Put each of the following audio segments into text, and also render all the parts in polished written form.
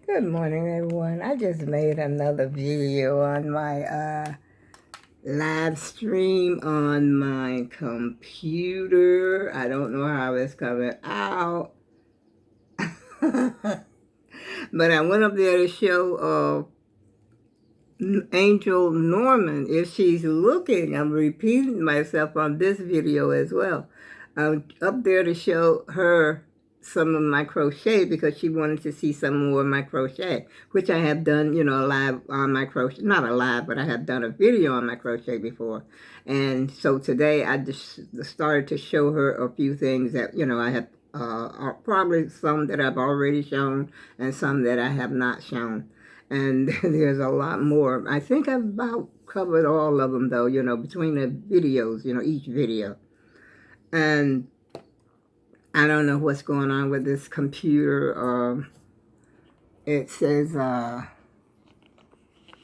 Good morning, everyone. I just made another video on my live stream on my computer. I don't know how it's coming out. But I went up there to show Angel Norman if she's looking. I'm repeating myself on this video as well. I'm up there to show her some of my crochet because she wanted to see some more of my crochet, which I have done, live on my crochet. Not a live, but I have done a video on my crochet before. And so today I just started to show her a few things that, I have probably some that I've already shown and some that I have not shown. And there's a lot more. I think I've about covered all of them, though, between the videos, each video. And I don't know what's going on with this computer. It says,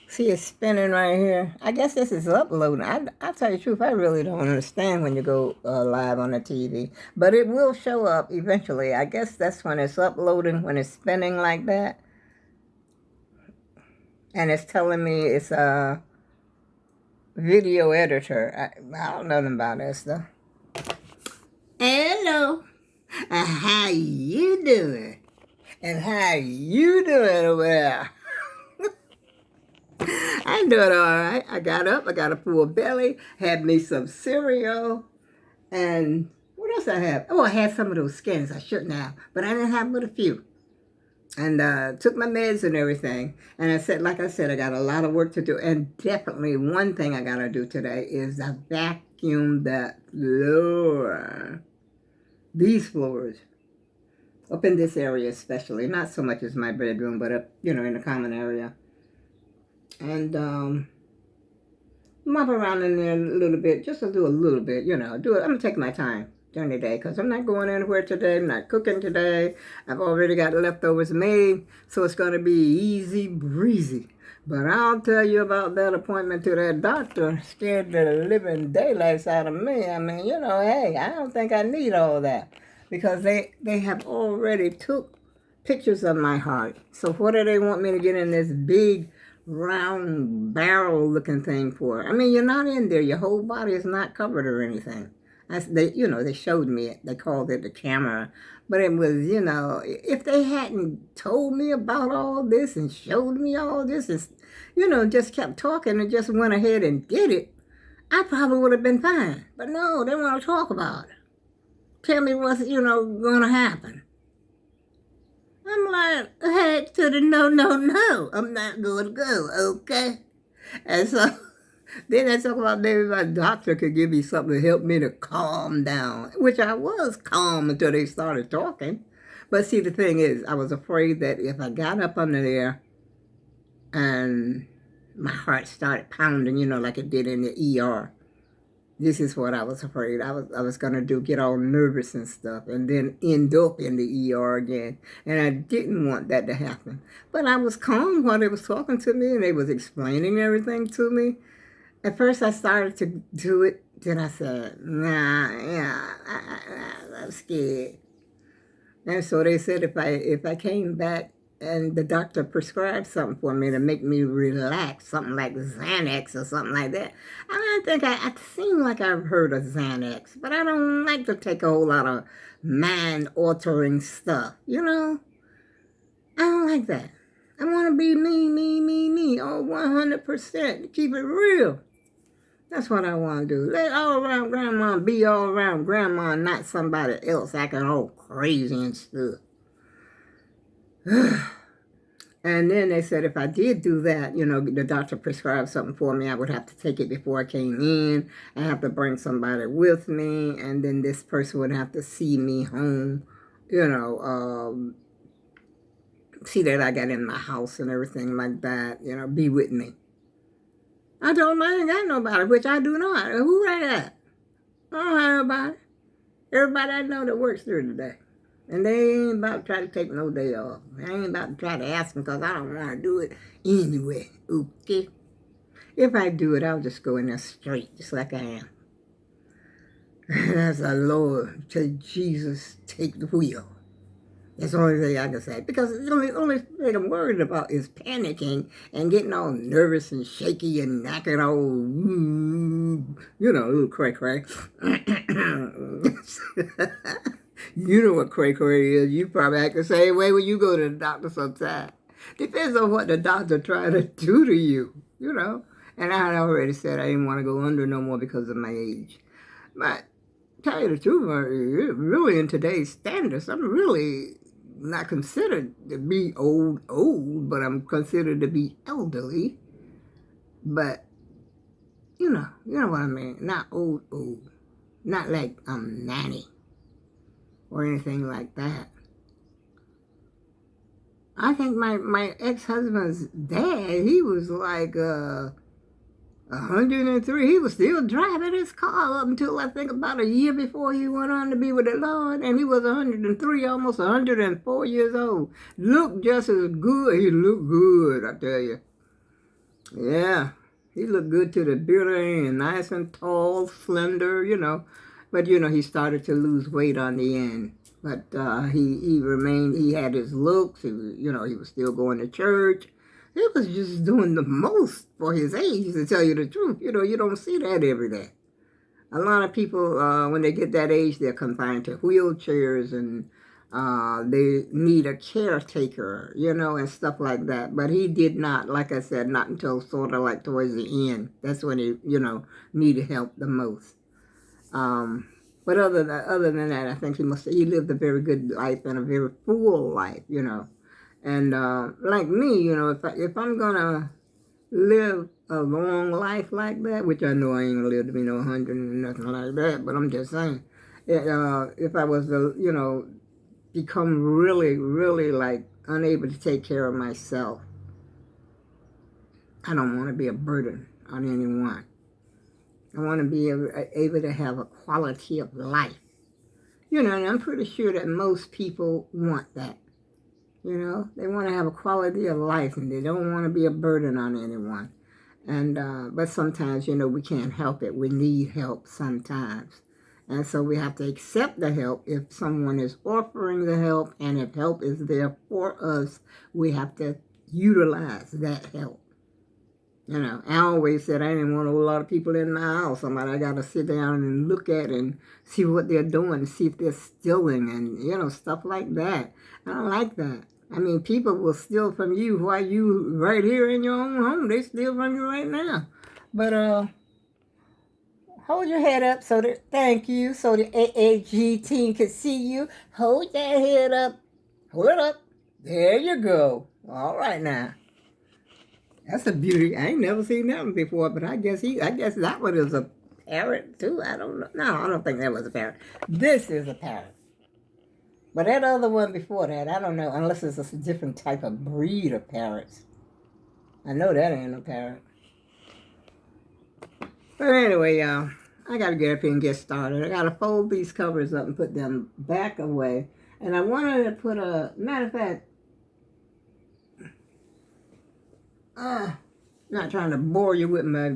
see it's spinning right here. I guess this is uploading. I'll tell you the truth, I really don't understand when you go live on the TV. But it will show up eventually. I guess that's when it's uploading, when it's spinning like that. And it's telling me it's a video editor. I don't know nothing about this stuff. Hello. How you doing? And how you doing over there? I'm doing all right. I got up. I got a full belly. Had me some cereal. And what else I have? Oh, I had some of those skins. I shouldn't have. But I didn't have but a few. And took my meds and everything. And I said, like I said, I got a lot of work to do. And definitely one thing I got to do today is I vacuum that floor. These floors. Up in this area especially. Not so much as my bedroom, but up, in the common area. And mop around in there a little bit. Just to do a little bit, do it. I'm going to take my time during the day because I'm not going anywhere today. I'm not cooking today. I've already got leftovers made, so it's going to be easy breezy. But I'll tell you about that appointment to that doctor. Scared the living daylights out of me. I mean, hey, I don't think I need all that because they have already took pictures of my heart. So what do they want me to get in this big round barrel looking thing for? I mean, you're not in there. Your whole body is not covered or anything. They showed me it. They called it the camera. But it was, if they hadn't told me about all this and showed me all this and, just kept talking and just went ahead and did it, I probably would have been fine. But no, they want to talk about it. Tell me what's, going to happen. I'm like, heck to the no. I'm not going to go, okay? And so then they talk about maybe my doctor could give me something to help me to calm down, which I was calm until they started talking. But see, the thing is, I was afraid that if I got up under there and my heart started pounding, like it did in the ER, this is what I was afraid I was going to do, get all nervous and stuff, and then end up in the ER again. And I didn't want that to happen. But I was calm while they was talking to me, and they was explaining everything to me. At first, I started to do it. Then I said, I'm scared. And so they said if I came back and the doctor prescribed something for me to make me relax, something like Xanax or something like that. I seem like I've heard of Xanax, but I don't like to take a whole lot of mind-altering stuff, I don't like that. I want to be me, all 100%, keep it real. That's what I want to do. Let all around grandma be all around grandma, not somebody else acting all crazy and stuff. And then they said if I did do that, the doctor prescribed something for me, I would have to take it before I came in. I have to bring somebody with me, and then this person would have to see me home, see that I got in my house and everything like that, be with me. I told them I ain't got nobody, which I do not. Who I got? I don't have nobody. Everybody I know that works through today. And they ain't about to try to take no day off. I ain't about to try to ask them because I don't want to do it anyway. Okay? If I do it, I'll just go in there straight, just like I am. And as the Lord, to Jesus, take the wheel. That's the only thing I can say. Because the only thing I'm worried about is panicking and getting all nervous and shaky and knocking all, little cray-cray. You know what cray-cray is. You probably act the same way when you go to the doctor sometimes. Depends on what the doctor trying to do to you, And I had already said I didn't want to go under no more because of my age. But tell you the truth, really in today's standards, I'm really not considered to be old, but I'm considered to be elderly. But, you know what I mean. Not old. Not like I'm 90 or anything like that. I think my ex-husband's dad, he was like 103. He was still driving his car up until I think about a year before he went on to be with the Lord. And he was 103, almost 104 years old. Looked just as good. He looked good, I tell you. Yeah, he looked good to the bitter end. Nice and tall, slender, But, he started to lose weight on the end. But he remained, he had his looks. He was still going to church. He was just doing the most for his age, to tell you the truth. You don't see that every day. A lot of people, when they get that age, they're confined to wheelchairs and they need a caretaker, and stuff like that. But he did not, like I said, not until sort of like towards the end. That's when he, needed help the most. But other than that, I think he lived a very good life and a very full life, And like me, if I'm gonna live a long life like that, which I know I ain't gonna live to be no 100 and nothing like that, but I'm just saying, if I was to, become really, really like unable to take care of myself, I don't want to be a burden on anyone. I want to be able to have a quality of life. And I'm pretty sure that most people want that. They want to have a quality of life and they don't want to be a burden on anyone. And but sometimes, we can't help it. We need help sometimes. And so we have to accept the help if someone is offering the help, and if help is there for us, we have to utilize that help. I always said I didn't want a lot of people in my house. Somebody I got to sit down and look at and see what they're doing, see if they're stealing and, stuff like that. I don't like that. I mean, people will steal from you while you right here in your own home. They steal from you right now. But hold your head up thank you, so the AAG team can see you. Hold that head up. Hold it up. There you go. All right now. That's a beauty. I ain't never seen that one before, but I guess that one is a parrot too. I don't know. No, I don't think that was a parrot. This is a parrot. But that other one before that, I don't know, unless it's a different type of breed of parrots. I know that ain't a parrot. But anyway, y'all, I got to get up here and get started. I got to fold these covers up and put them back away. And I wanted to put matter of fact, not trying to bore you with my,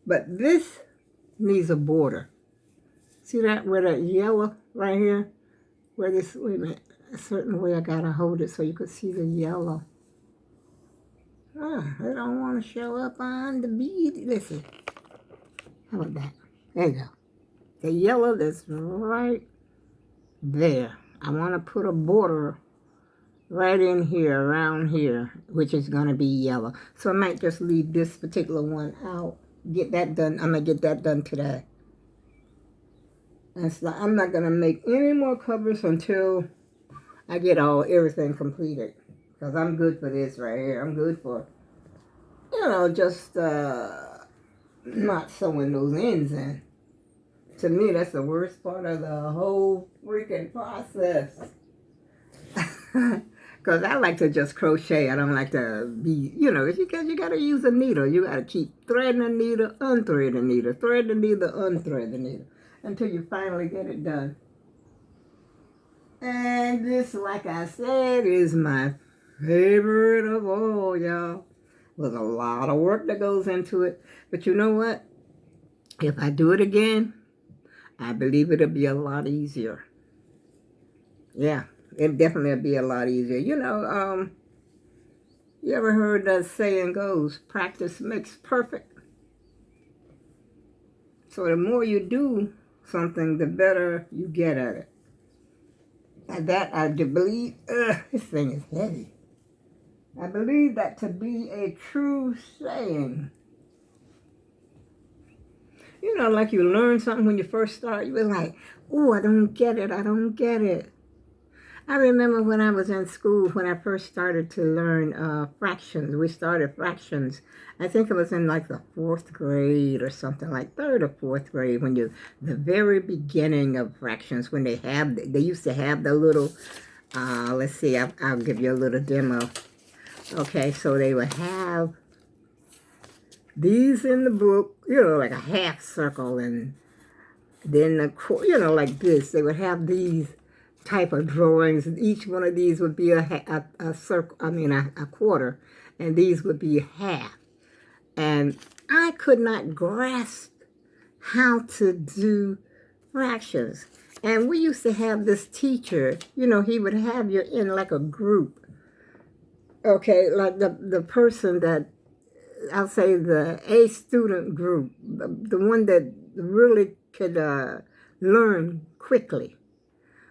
but this needs a border. See that, where that yellow right here? Wait a minute, a certain way I gotta hold it so you could see the yellow. They don't want to show up on the bead. Listen, how about that? There you go. The yellow that's right there. I want to put a border right in here, around here, which is going to be yellow. So I might just leave this particular one out. Get that done. I'm going to get that done today. And so I'm not going to make any more covers until I get everything completed. Because I'm good for this right here. I'm good for, just not sewing those ends in. To me, that's the worst part of the whole freaking process. Because I like to just crochet. I don't like to be, because you got to use a needle. You got to keep threading the needle, unthread the needle, thread the needle, unthread the needle, until you finally get it done. And this, like I said, is my favorite of all, y'all. There's a lot of work that goes into it. But you know what? If I do it again, I believe it'll be a lot easier. Yeah, it definitely be a lot easier. You ever heard that saying goes, practice makes perfect? So the more you do something, the better you get at it. And that I do believe, this thing is heavy. I believe that to be a true saying. Like you learn something when you first start, you were like, oh, I don't get it, I don't get it. I remember when I was in school, when I first started to learn fractions. We started fractions. I think it was in like the 4th grade or something, like 3rd or 4th grade, the very beginning of fractions, when they used to have the little, let's see, I'll give you a little demo. Okay, so they would have these in the book, like a half circle, and then, like this. They would have these type of drawings. Each one of these would be a circle, a quarter, and these would be half. And I could not grasp how to do fractions. And we used to have this teacher, he would have you in like a group. Okay, like the person that, I'll say the A student group, the one that really could learn quickly.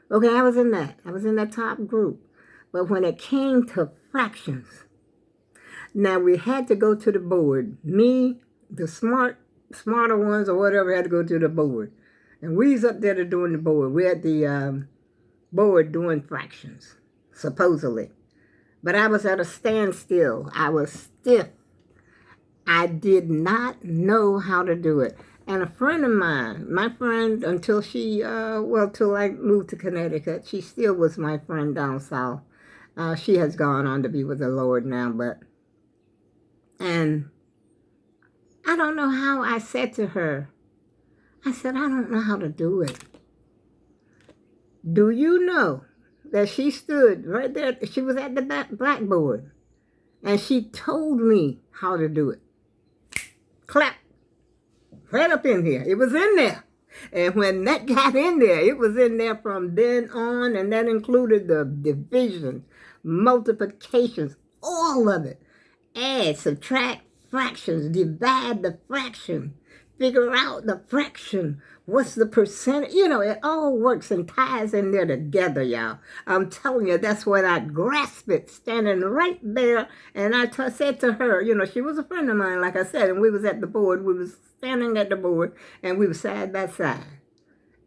Okay, I was in that top group. But when it came to fractions, now we had to go to the board. Me, the smarter ones or whatever, had to go to the board. And we was up there doing the board. We had the board doing fractions, supposedly. But I was at a standstill. I was stiff. I did not know how to do it. And a friend of mine, my friend, until till I moved to Connecticut, she still was my friend down south. She has gone on to be with the Lord now, and I don't know how. I said to her, I said, I don't know how to do it. Do you know that she stood right there? She was at the blackboard, and she told me how to do it. Clap. Right up in here. It was in there. And when that got in there, it was in there from then on, and that included the divisions, multiplications, all of it. Add, subtract, fractions, divide the fraction, figure out the fraction. What's the percentage? It all works and ties in there together, y'all. I'm telling you, that's when I grasped it, standing right there. And I said to her, she was a friend of mine, like I said, and we was at the board. We was standing at the board, and we were side by side.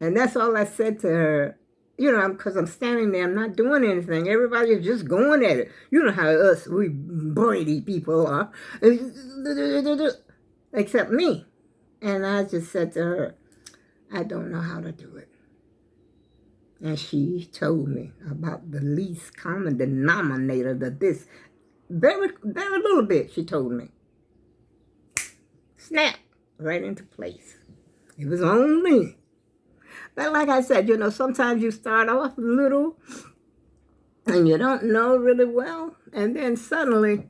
And that's all I said to her. Because I'm standing there, I'm not doing anything. Everybody's just going at it. You know how we Brady people are. Except me. And I just said to her, I don't know how to do it. And she told me about the least common denominator, this. Very, very little bit, she told me. Snap, right into place. It was on me. But like I said, sometimes you start off little and you don't know really well. And then suddenly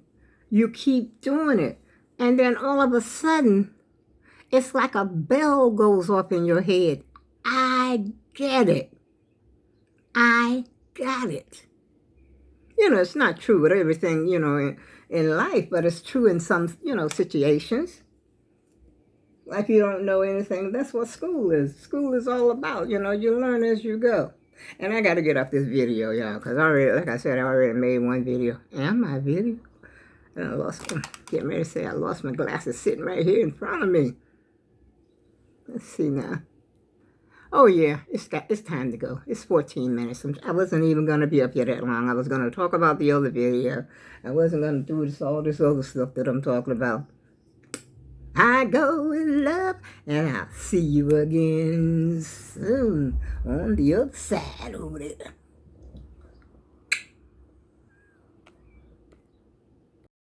you keep doing it. And then all of a sudden, it's like a bell goes off in your head. I get it. I got it. It's not true with everything, in life, but it's true in some, situations. Like you don't know anything. That's what school is. School is all about, you learn as you go. And I got to get off this video, y'all, because like I said, I already made one video. And my video? And I lost them. Getting ready to say I lost my glasses sitting right here in front of me. Let's see now. Oh, yeah, it's time to go. It's 14 minutes. I wasn't even going to be up here that long. I was going to talk about the other video. I wasn't going to do all this other stuff that I'm talking about. I go in love, and I'll see you again soon on the other side over there.